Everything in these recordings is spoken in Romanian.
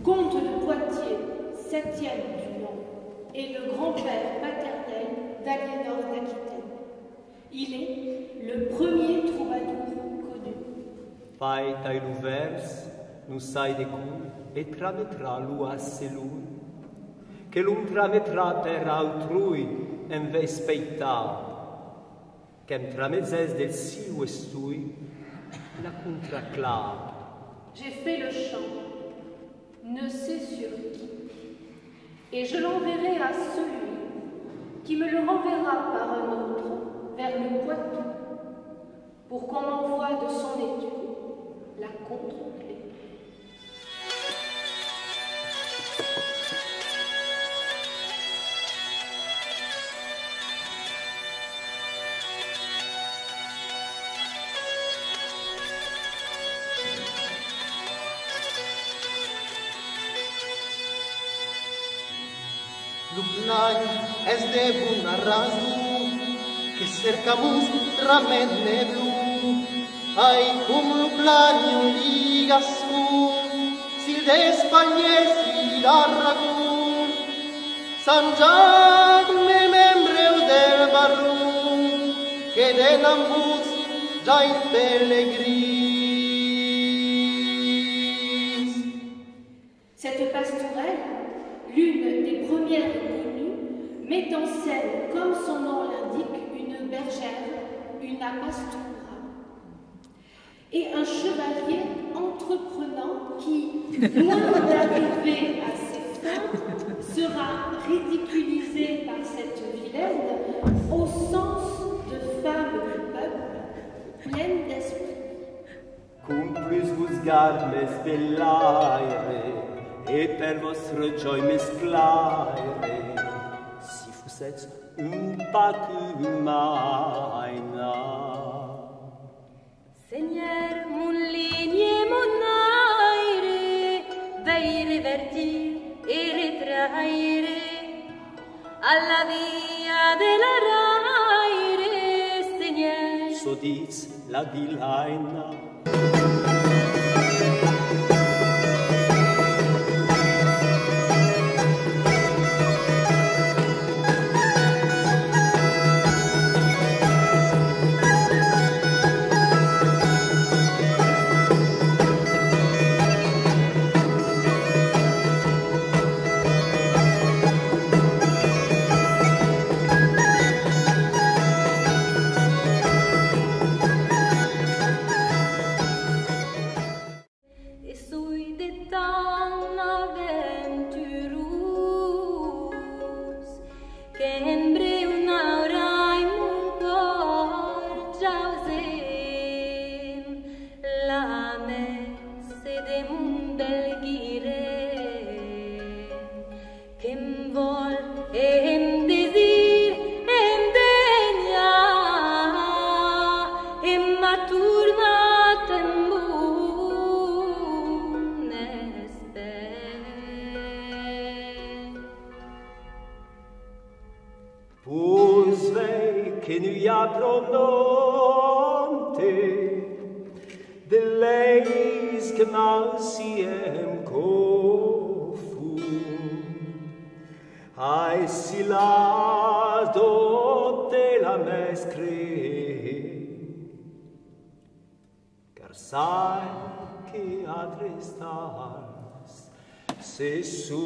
comte de Poitiers, 7e du nom, est le grand-père paternel d'Aliénor d'Aquitaine. Il est le premier troubadour connu. Fai tai l'unvers, nu sai de cui, et trametra lua selui, che l'un trametra per altrui en ves peita, qu'em tramezès del siu estui, la contraclare. J'ai fait le chant, ne sais sur qui, et je l'enverrai à celui qui me le renverra par un autre vers le Poitou, pour qu'on m'envoie de son étui la contre-clé. Luplai es de bun arrasu, que cercamus ramed neblu, ai cum luplaniu ligascun, sil despagnesi l'arragun, San Giacomo membreu del barrum, que de nambus già in pellegris. Cette pastourelle, l'une des premières connues, met en scène, comme son nom l'indique, une bergère, une pastura, et un chevalier entreprenant qui, loin d'arriver à ses fins, sera ridiculisé par cette vilaine au sens de femme du peuple, pleine d'esprit. Cum plus vos garmes bellaire, et per vostre joy mesclaire, si fussetz un pac humaina. Seigneur, mon ligne, mon aire, veuille revertir et retraire à la via de la raire, Seigneur. So diz la vilaina. Che nuia prononte de leis che mal siem confun, ai silado de la mescre, car sai che adrestas se su.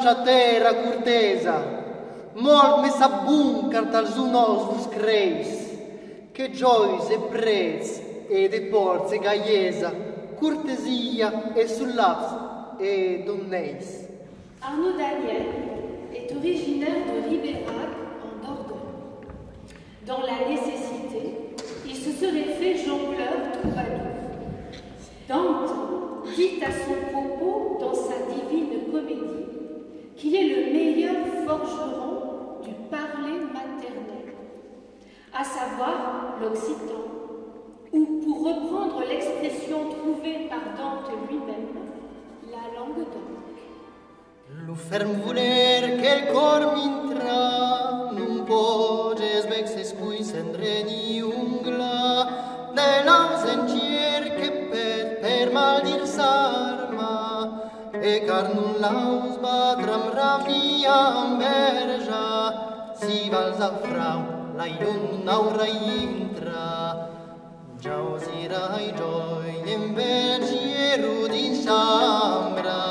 la terra curtesa, mort me sa bun cartal zunos vos creis, che giois e prez e de porze gaiesa, cortesia e sullaps et donneis. Arnaud Daniel est originaire de Ribérac en Dordogne. Dans la nécessité, il se serait fait jongleur troubadour. Dante dit à son propos dans sa divine comédie qu'il est le meilleur forgeron du parler maternel, à savoir l'occitan, ou pour reprendre l'expression trouvée par Dante lui-même, la langue d'orque. Lu ferm voler che il cor m'intra, non poges vexes cui sendreni ungla, de l'ausencier che per mal dir s'arma, e car non l'aus batram ramia amberja, si valsa frau, la iun naura intra, giaus irai gioi, in vergieru din sambra.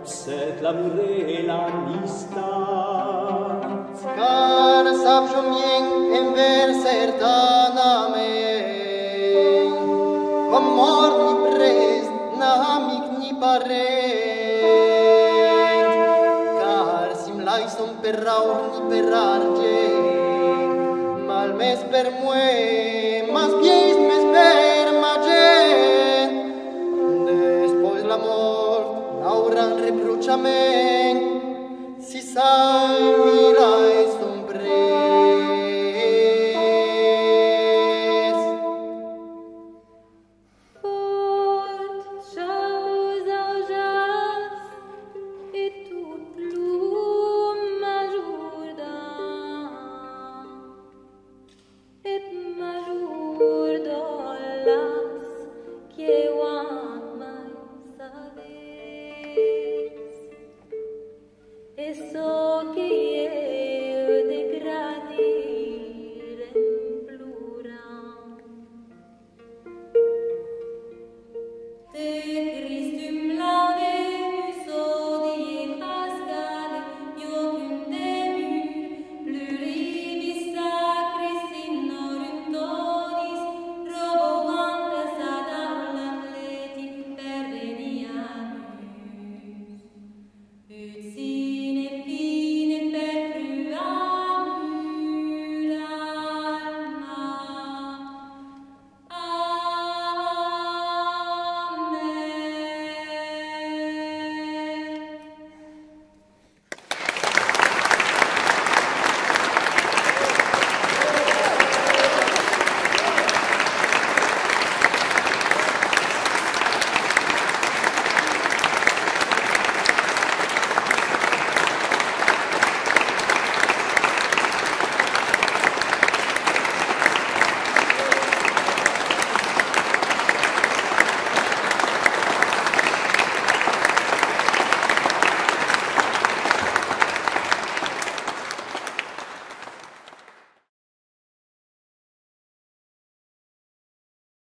Set la murela nistat. Car sapcio mien en versertana me, com mort ni pres, na amic ni parent, car sim lai son per raur ni per argent, mal mes per mue, mas pies mes per magent, despois la mort, Auran reprochament, si sai mirai sombres. Fort chaus aujas, et tout plum m'ajuda, et m'ajuda las que want mai saber. Eso que